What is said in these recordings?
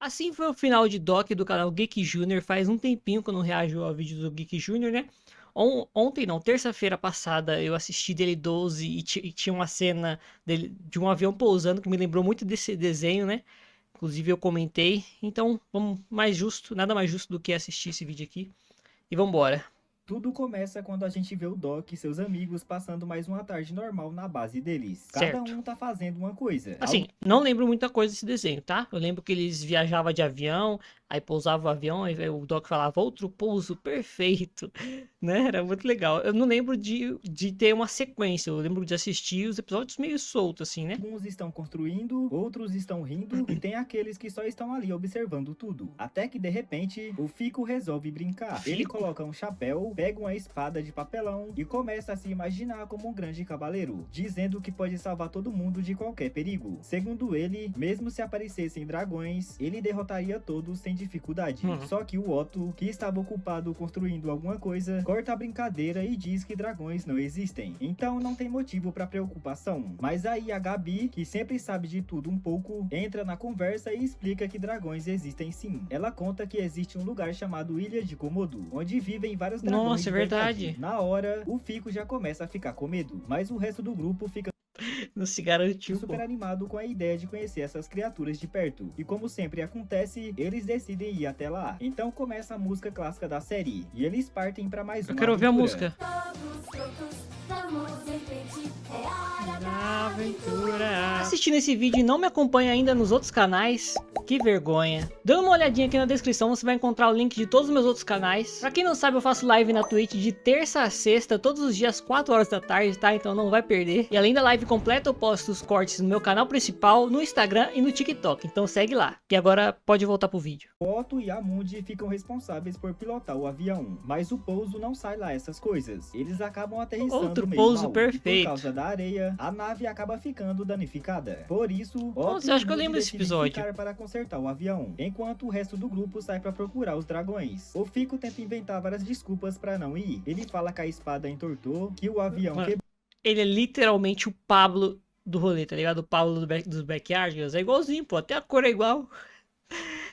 Assim foi o final de Doc do canal Geek Junior. Faz um tempinho que eu não reajo ao vídeo do Geek Junior, né? Ontem não, terça-feira passada, eu assisti dele 12 e tinha uma cena dele, de um avião pousando que me lembrou muito desse desenho, né? Inclusive eu comentei. Então, vamos mais justo, nada mais justo do que assistir esse vídeo aqui. E vambora. Tudo começa quando a gente vê o Doc e seus amigos passando mais uma tarde normal na base deles. Cada Certo. um tá fazendo uma coisa. Assim, não lembro muita coisa desse desenho, tá? Eu lembro que eles viajavam de avião, aí pousava o avião, aí o Doc falava outro pouso perfeito, né? Era muito legal. Eu não lembro de ter uma sequência, eu lembro de assistir os episódios meio soltos, assim, né? Alguns estão construindo, outros estão rindo e tem aqueles que só estão ali observando tudo. Até que de repente, o Fico resolve brincar. Ele Fico? coloca um chapéu, pega uma espada de papelão e começa a se imaginar como um grande cavaleiro, dizendo que pode salvar todo mundo de qualquer perigo. Segundo ele, mesmo se aparecessem dragões, ele derrotaria todos sem dificuldade. Só que o Otto, que estava ocupado construindo alguma coisa, corta a brincadeira e diz que dragões não existem. Então não tem motivo para preocupação. Mas aí a Gabi, que sempre sabe de tudo um pouco, entra na conversa e explica que dragões existem sim. Ela conta que existe um lugar chamado Ilha de Komodo, onde vivem vários dragões. Nossa, é verdade. Na hora, o Fico já começa a ficar com medo, mas o resto do grupo fica Não se garantiu, pô. super animado com a ideia de conhecer essas criaturas de perto. E como sempre acontece, eles decidem ir até lá. Então começa a música clássica da série, e eles partem para mais uma Eu quero ouvir a aventura. música. Aventura. Assistindo esse vídeo e não me acompanha ainda nos outros canais, que vergonha. Dando uma olhadinha aqui na descrição, você vai encontrar o link de todos os meus outros canais. Pra quem não sabe, eu faço live na Twitch de terça a sexta, todos os dias, 4 horas da tarde, tá? Então não vai perder. E além da live completa, eu posto os cortes no meu canal principal, no Instagram e no TikTok. Então segue lá. E agora pode voltar pro vídeo. Otto e a Mundi ficam responsáveis por pilotar o avião, mas o pouso não sai lá essas coisas. Eles acabam aterrissando Outro meio pouso mal, perfeito. e por causa da areia, a nave acaba ficando danificada. Por isso, Otto Nossa, eu acho que eu lembro desse episódio. ficar para consertar o avião, enquanto o resto do grupo sai para procurar os dragões. O Fico tenta inventar várias desculpas para não ir. Ele fala que a espada entortou, que o avião Mano, quebrou. ele é literalmente o Pablo do rolê, tá ligado? O Pablo dos Backyardigans. É igualzinho, pô. Até a cor é igual.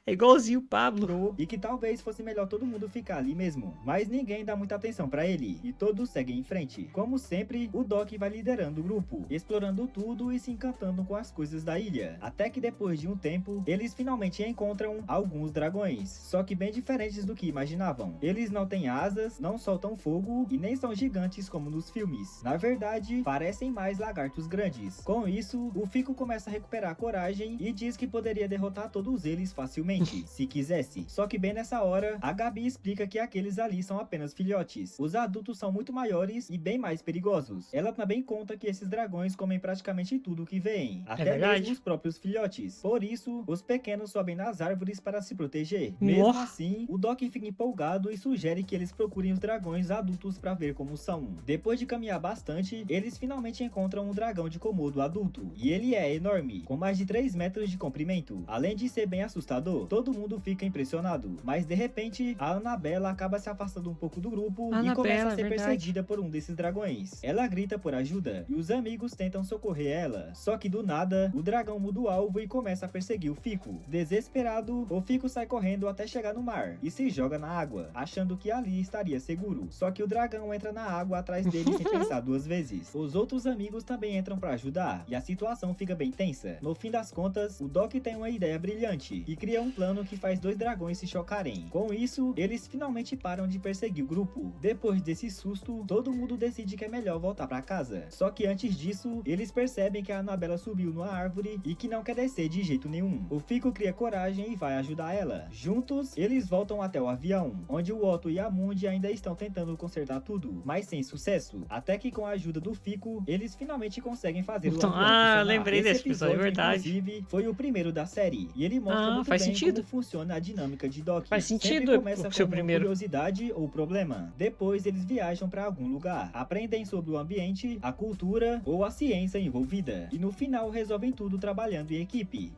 É igualzinho o Pablo. E que talvez fosse melhor todo mundo ficar ali mesmo. Mas ninguém dá muita atenção pra ele, e todos seguem em frente. Como sempre, o Doc vai liderando o grupo, explorando tudo e se encantando com as coisas da ilha. Até que depois de um tempo, eles finalmente encontram alguns dragões, só que bem diferentes do que imaginavam. Eles não têm asas, não soltam fogo e nem são gigantes como nos filmes. Na verdade, parecem mais lagartos grandes. Com isso, o Fico começa a recuperar a coragem e diz que poderia derrotar todos eles facilmente, se quisesse. Só que bem nessa hora, a Gabi explica que aqueles ali são apenas filhotes. Os adultos são muito maiores e bem mais perigosos. Ela também conta que esses dragões comem praticamente tudo que veem, até mesmo os próprios filhotes. Por isso, os pequenos sobem nas árvores para se proteger. Mesmo assim, o Doc fica empolgado e sugere que eles procurem os dragões adultos para ver como são. Depois de caminhar bastante, eles finalmente encontram um dragão de Komodo adulto, e ele é enorme, com mais de 3 metros de comprimento. Além de ser bem assustador, todo mundo fica impressionado, mas de repente a Annabella acaba se afastando um pouco do grupo e começa a ser perseguida por um desses dragões. Ela grita por ajuda e os amigos tentam socorrer ela, só que do nada o dragão muda o alvo e começa a perseguir o Fico. Desesperado, o Fico sai correndo até chegar no mar e se joga na água, achando que ali estaria seguro. Só que o dragão entra na água atrás dele sem pensar 2 vezes. Os outros amigos também entram para ajudar e a situação fica bem tensa. No fim das contas, o Doc tem uma ideia brilhante e cria um plano que faz 2 dragões se chocarem. Com isso, eles finalmente param de perseguir o grupo. Depois desse susto, todo mundo decide que é melhor voltar para casa. Só que antes disso, eles percebem que a Annabella subiu numa árvore e que não quer descer de jeito nenhum. O Fico cria coragem e vai ajudar ela. Juntos, eles voltam até o avião, onde o Otto e a Mundi ainda estão tentando consertar tudo, mas sem sucesso. Até que com a ajuda do Fico, eles finalmente conseguem fazer o avião funcionar. Lembrei desse episódio, é verdade. Inclusive, foi o primeiro da série, e ele mostra muito faz bem sentido. como funciona a dinâmica de Doc. Faz sentido Sempre começa ser o com uma primeiro. curiosidade ou problema. Depois eles viajam para algum lugar, aprendem sobre o ambiente, a cultura ou a ciência envolvida. E no final resolvem tudo trabalhando em equipe.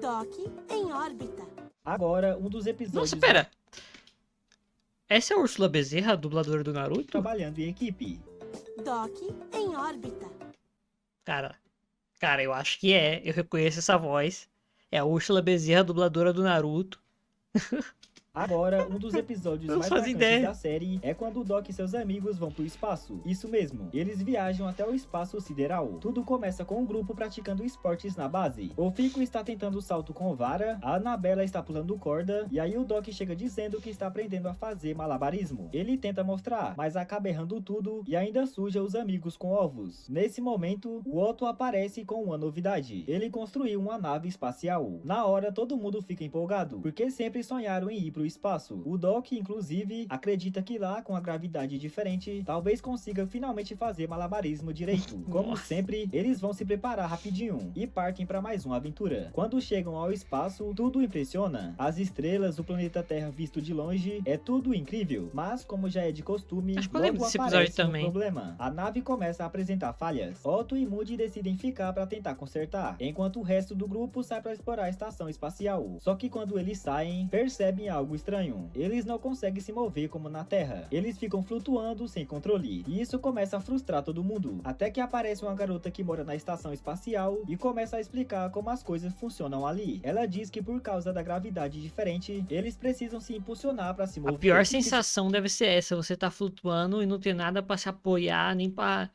Doc em órbita. Agora, um dos episódios... Nossa, pera. Essa é a Úrsula Bezerra, a dubladora do Naruto? Trabalhando em equipe. Doc em órbita. Cara, eu acho que é. Eu reconheço essa voz. É a Úrsula Bezerra, dubladora do Naruto. Agora, um dos episódios Não mais fazia marcantes ideia. da série é quando o Doc e seus amigos vão pro espaço. Isso mesmo, eles viajam até o espaço sideral. Tudo começa com um grupo praticando esportes na base. O Fico está tentando salto com vara, a Annabella está pulando corda, e aí o Doc chega dizendo que está aprendendo a fazer malabarismo. Ele tenta mostrar, mas acaba errando tudo e ainda suja os amigos com ovos. Nesse momento, o Otto aparece com uma novidade. Ele construiu uma nave espacial. Na hora, todo mundo fica empolgado, porque sempre sonharam em ir pro espaço. O Doc, inclusive, acredita que lá, com a gravidade diferente, talvez consiga finalmente fazer malabarismo direito. Como sempre, eles vão se preparar rapidinho e partem para mais uma aventura. Quando chegam ao espaço, tudo impressiona. As estrelas, o planeta Terra visto de longe, é tudo incrível. Mas, como já é de costume, Acho que eu lembro logo desse aparece episódio também. problema. A nave começa a apresentar falhas. Otto e Moody decidem ficar para tentar consertar, enquanto o resto do grupo sai para explorar a estação espacial. Só que quando eles saem, percebem algo estranho. Eles não conseguem se mover como na Terra. Eles ficam flutuando sem controle. E isso começa a frustrar todo mundo. Até que aparece uma garota que mora na estação espacial e começa a explicar como as coisas funcionam ali. Ela diz que por causa da gravidade diferente, eles precisam se impulsionar para se mover. A pior sensação deve ser essa, você tá flutuando e não tem nada pra se apoiar, nem pra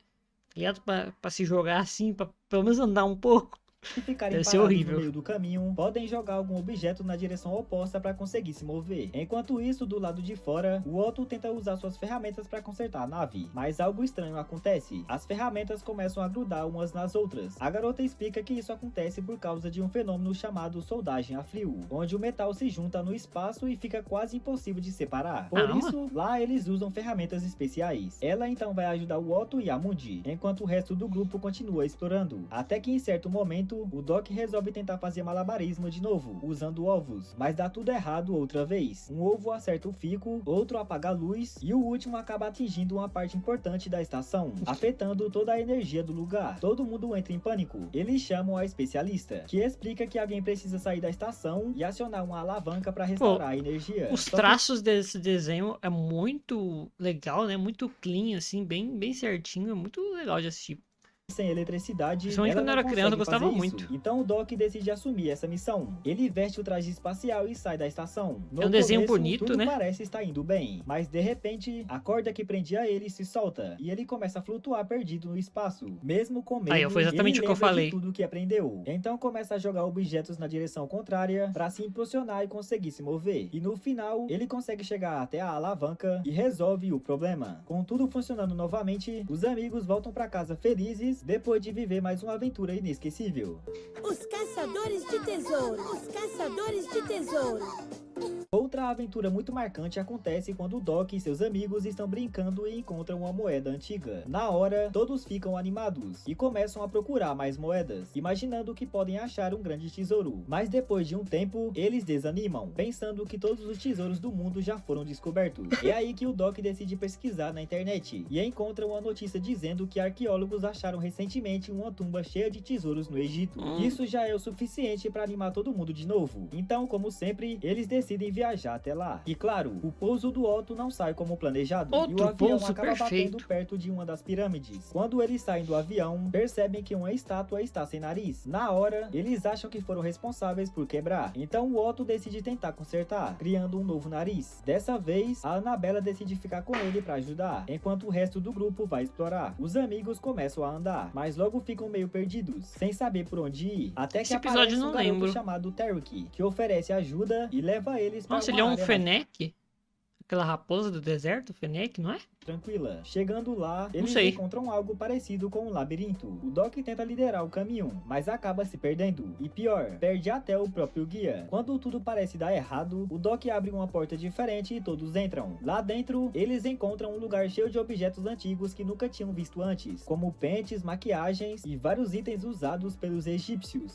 se jogar assim, pra pelo menos andar um pouco. Se ficarem Deve ser parados horrível. no meio do caminho, podem jogar algum objeto na direção oposta para conseguir se mover. Enquanto isso, do lado de fora, o Otto tenta usar suas ferramentas para consertar a nave, mas algo estranho acontece. As ferramentas começam a grudar umas nas outras. A garota explica que isso acontece por causa de um fenômeno chamado soldagem a frio, onde o metal se junta no espaço e fica quase impossível de separar. Por isso, lá eles usam ferramentas especiais. Ela então vai ajudar o Otto e a Moody, enquanto o resto do grupo continua explorando. Até que em certo momento, o Doc resolve tentar fazer malabarismo de novo, usando ovos, mas dá tudo errado outra vez. Um ovo acerta o Fico, outro apaga a luz e o último acaba atingindo uma parte importante da estação, afetando toda a energia do lugar. Todo mundo entra em pânico. Eles chamam a especialista, que explica que alguém precisa sair da estação e acionar uma alavanca para restaurar a energia. Os traços desse desenho é muito legal, né? Muito clean, assim, bem certinho. É muito legal de assistir. Sem eletricidade, Principalmente ela quando não eu era criança, eu consegue gostava fazer muito. isso. Então o Doc decide assumir essa missão. Ele veste o traje espacial e sai da estação. No É um desenho começo, bonito, tudo né? parece estar indo bem, mas de repente, a corda que prendia ele se solta e ele começa a flutuar perdido no espaço. Mesmo com medo, Aí, foi exatamente ele o que eu lembra de falei. tudo que aprendeu. Então começa a jogar objetos na direção contrária para se impulsionar e conseguir se mover. E no final, ele consegue chegar até a alavanca e resolve o problema. Com tudo funcionando novamente, os amigos voltam para casa felizes depois de viver mais uma aventura inesquecível. Os caçadores de tesouro. Os caçadores de tesouro. Outra aventura muito marcante acontece quando o Doc e seus amigos estão brincando e encontram uma moeda antiga. Na hora, todos ficam animados e começam a procurar mais moedas, imaginando que podem achar um grande tesouro. Mas depois de um tempo, eles desanimam, pensando que todos os tesouros do mundo já foram descobertos. É aí que o Doc decide pesquisar na internet e encontra uma notícia dizendo que arqueólogos acharam recentemente uma tumba cheia de tesouros no Egito. Isso já é o suficiente para animar todo mundo de novo. Então, como sempre, eles decidem viajar até lá. E claro, o pouso do Otto não sai como planejado. E o Outro avião pouso acaba perfeito. batendo perto de uma das pirâmides. Quando eles saem do avião, percebem que uma estátua está sem nariz. Na hora, eles acham que foram responsáveis por quebrar. Então o Otto decide tentar consertar, criando um novo nariz. Dessa vez, a Annabella decide ficar com ele para ajudar, enquanto o resto do grupo vai explorar. Os amigos começam a andar, mas logo ficam meio perdidos, sem saber por onde ir. Até que Esse episódio aparece não um garoto lembro. chamado Tarek, que oferece ajuda e leva eles para Nossa, uma ele é um área mais Fennec? Aquela raposa do deserto, Fennec, não é? tranquila. Chegando lá, eles sei. encontram algo parecido com um labirinto. O Doc tenta liderar o caminho, mas acaba se perdendo. E pior, perde até o próprio guia. Quando tudo parece dar errado, o Doc abre uma porta diferente e todos entram. Lá dentro, eles encontram um lugar cheio de objetos antigos que nunca tinham visto antes, como pentes, maquiagens e vários itens usados pelos egípcios.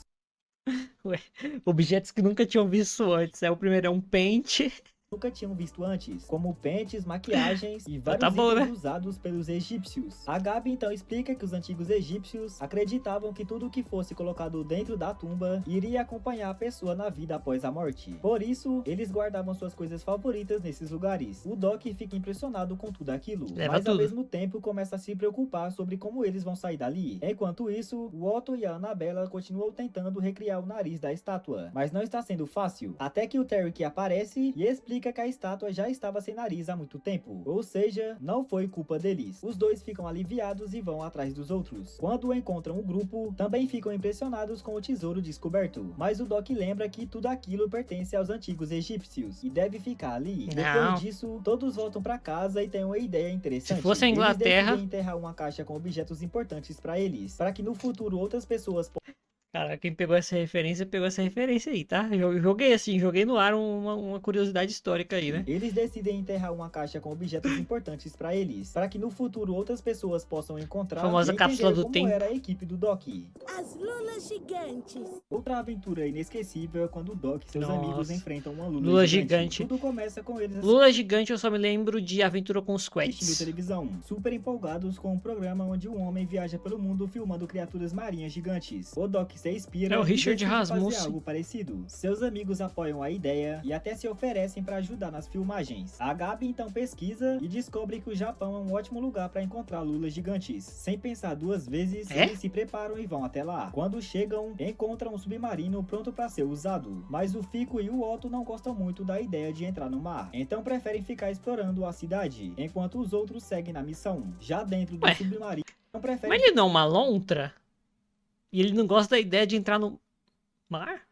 Objetos que nunca tinham visto antes. O primeiro é um pente. nunca tinham visto antes, como pentes, maquiagens e vários itens usados pelos egípcios. A Gabi então explica que os antigos egípcios acreditavam que tudo que fosse colocado dentro da tumba iria acompanhar a pessoa na vida após a morte. Por isso, eles guardavam suas coisas favoritas nesses lugares. O Doc fica impressionado com tudo aquilo, mas ao mesmo tempo começa a se preocupar sobre como eles vão sair dali. Enquanto isso, o Otto e a Annabella continuam tentando recriar o nariz da estátua, mas não está sendo fácil, até que o Tarek aparece e explica que a estátua já estava sem nariz há muito tempo, ou seja, não foi culpa deles. Os dois ficam aliviados e vão atrás dos outros. Quando encontram o grupo, também ficam impressionados com o tesouro descoberto, mas o Doc lembra que tudo aquilo pertence aos antigos egípcios e deve ficar ali. Depois disso, todos voltam para casa e têm uma ideia interessante. Se fosse a Inglaterra, eles decidem enterrar uma caixa com objetos importantes para eles, para que no futuro outras pessoas. Cara, quem pegou essa referência aí, tá? Eu joguei assim, joguei no ar uma curiosidade histórica aí, né? Eles decidem enterrar uma caixa com objetos importantes pra eles, para que no futuro outras pessoas possam encontrar a famosa cápsula do como tempo. era a equipe do Doc. As lulas gigantes. Outra aventura inesquecível é quando o Doc e seus amigos enfrentam uma lula gigante. Tudo começa com eles Lula gigante, eu só me lembro de Aventura com os assistindo Quets. televisão, super empolgados com um programa onde um homem viaja pelo mundo filmando criaturas marinhas gigantes. O Doc se inspira É o Richard e decide Rasmussen. fazer algo parecido. Seus amigos apoiam a ideia e até se oferecem para ajudar nas filmagens. A Gabi então pesquisa e descobre que o Japão é um ótimo lugar para encontrar lulas gigantes. Sem pensar duas vezes, eles se preparam e vão até lá. Quando chegam, encontram um submarino pronto para ser usado. Mas o Fico e o Otto não gostam muito da ideia de entrar no mar, então preferem ficar explorando a cidade, enquanto os outros seguem na missão. Já dentro do submarino, Mas ele não é uma lontra? E ele não gosta da ideia de entrar no mar?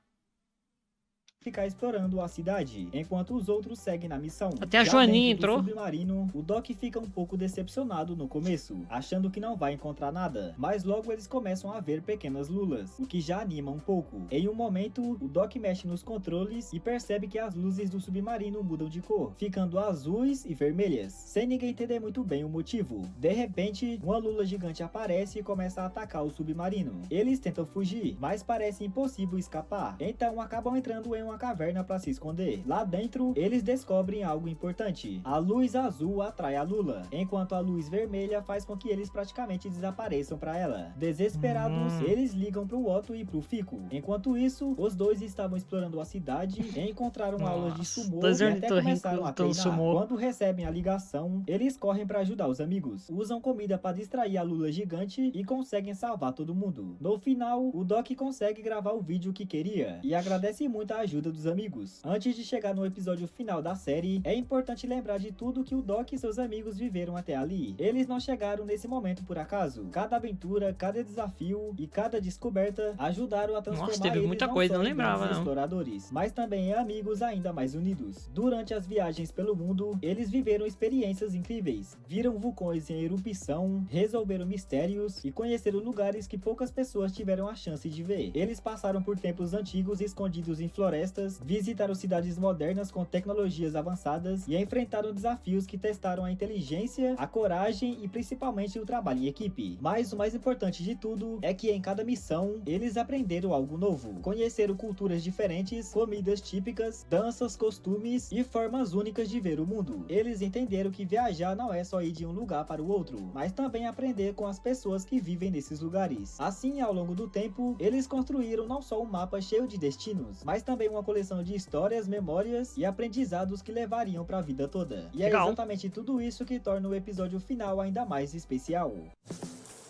Ficar explorando a cidade, enquanto os outros seguem na missão. Até a Joaninha entrou. No submarino, o Doc fica um pouco decepcionado no começo, achando que não vai encontrar nada, mas logo eles começam a ver pequenas lulas, o que já anima um pouco. Em um momento, o Doc mexe nos controles e percebe que as luzes do submarino mudam de cor, ficando azuis e vermelhas, sem ninguém entender muito bem o motivo. De repente, uma lula gigante aparece e começa a atacar o submarino. Eles tentam fugir, mas parece impossível escapar, então acabam entrando em uma caverna para se esconder. Lá dentro, eles descobrem algo importante. A luz azul atrai a lula, enquanto a luz vermelha faz com que eles praticamente desapareçam para ela. Desesperados, eles ligam pro Otto e pro Fico. Enquanto isso, os dois estavam explorando a cidade e encontraram aulas de sumô e até começaram a treinar. Quando recebem a ligação, eles correm para ajudar os amigos. Usam comida para distrair a lula gigante e conseguem salvar todo mundo. No final, o Doc consegue gravar o vídeo que queria e agradece muito a ajuda dos amigos. Antes de chegar no episódio final da série, é importante lembrar de tudo que o Doc e seus amigos viveram até ali. Eles não chegaram nesse momento por acaso. Cada aventura, cada desafio e cada descoberta ajudaram a transformar teve muita coisa, não lembrava, não. Exploradores, mas também em amigos ainda mais unidos. Durante as viagens pelo mundo, eles viveram experiências incríveis. Viram vulcões em erupção, resolveram mistérios e conheceram lugares que poucas pessoas tiveram a chance de ver. Eles passaram por templos antigos escondidos em florestas, visitaram cidades modernas com tecnologias avançadas e enfrentaram desafios que testaram a inteligência, a coragem e principalmente o trabalho em equipe. Mas o mais importante de tudo é que em cada missão eles aprenderam algo novo, conheceram culturas diferentes, comidas típicas, danças, costumes e formas únicas de ver o mundo. Eles entenderam que viajar não é só ir de um lugar para o outro, mas também aprender com as pessoas que vivem nesses lugares. Assim, ao longo do tempo, eles construíram não só um mapa cheio de destinos, mas também uma coleção de histórias, memórias e aprendizados que levariam para a vida toda. E é exatamente tudo isso que torna o episódio final ainda mais especial.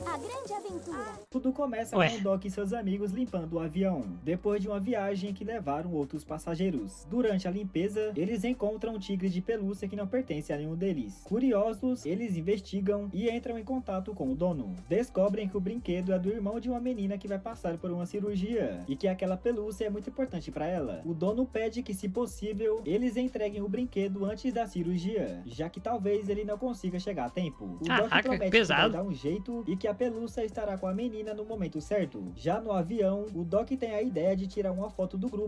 A grande aventura. Tudo começa com o Doc e seus amigos limpando o avião, depois de uma viagem que levaram outros passageiros. Durante a limpeza, eles encontram um tigre de pelúcia que não pertence a nenhum deles. Curiosos, eles investigam e entram em contato com o dono. Descobrem que o brinquedo é do irmão de uma menina que vai passar por uma cirurgia e que aquela pelúcia é muito importante para ela. O dono pede que, se possível, eles entreguem o brinquedo antes da cirurgia, já que talvez ele não consiga chegar a tempo. O Doc promete que vai dar um jeito e que a pelúcia estará com a menina no momento certo. Já no avião, o Doc tem a ideia de tirar uma foto do grupo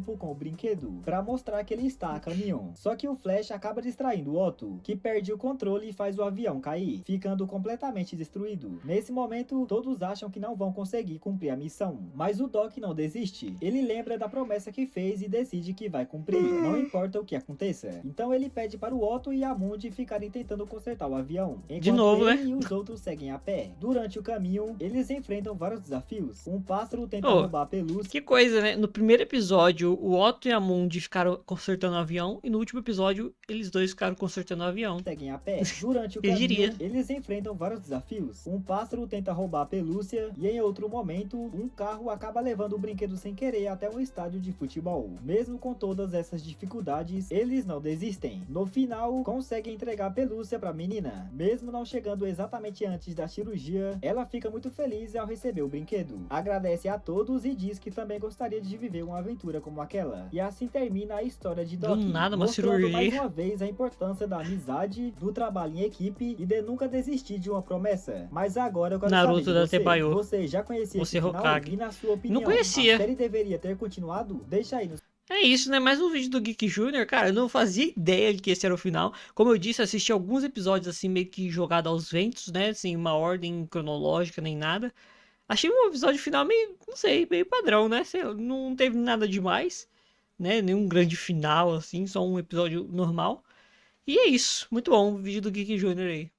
com o brinquedo para mostrar que ele está a caminho. Só que o Flash acaba distraindo o Otto, que perde o controle e faz o avião cair, ficando completamente destruído. Nesse momento, todos acham que não vão conseguir cumprir a missão, mas o Doc não desiste. Ele lembra da promessa que fez e decide que vai cumprir, não importa o que aconteça. Então ele pede para o Otto e a Mundi ficarem tentando consertar o avião, enquanto De novo, ele né? e os outros seguem a pé. Durante o caminho, eles enfrentam vários desafios. Um pássaro tenta Oh, roubar a pelúcia. Que coisa, né? No primeiro episódio, o Otto e a Mundi ficaram consertando o avião. E no último episódio, eles dois ficaram consertando o avião. Seguem a pé. Durante o Quem caminho, diria? eles enfrentam vários desafios. Um pássaro tenta roubar a pelúcia e em outro momento, um carro acaba levando o brinquedo sem querer até um estádio de futebol. Mesmo com todas essas dificuldades, eles não desistem. No final, conseguem entregar a pelúcia pra menina. Mesmo não chegando exatamente antes da cirurgia, ela fica muito feliz ao receber o brinquedo. Agradece a todos e diz que também gostaria de viver uma aventura como aquela. E assim termina a história de Doc, Do nada, uma mostrando cirurgia. mais uma vez a importância da amizade, do trabalho em equipe e de nunca desistir de uma promessa. Mas agora eu quero Naruto saber da de você. Tebayo. Você já conhecia Você esse final? Hokage. E na sua opinião, Não conhecia. a série deveria ter continuado? Deixa aí nos É isso, né? Mais um vídeo do Geek Junior, cara, eu não fazia ideia de que esse era o final. Como eu disse, assisti alguns episódios assim, meio que jogado aos ventos, né? Sem uma ordem cronológica nem nada. Achei um episódio final meio, não sei, meio padrão, né? Sei lá, não teve nada demais, né? Nenhum grande final, assim, só um episódio normal. E é isso, muito bom o vídeo do Geek Junior aí.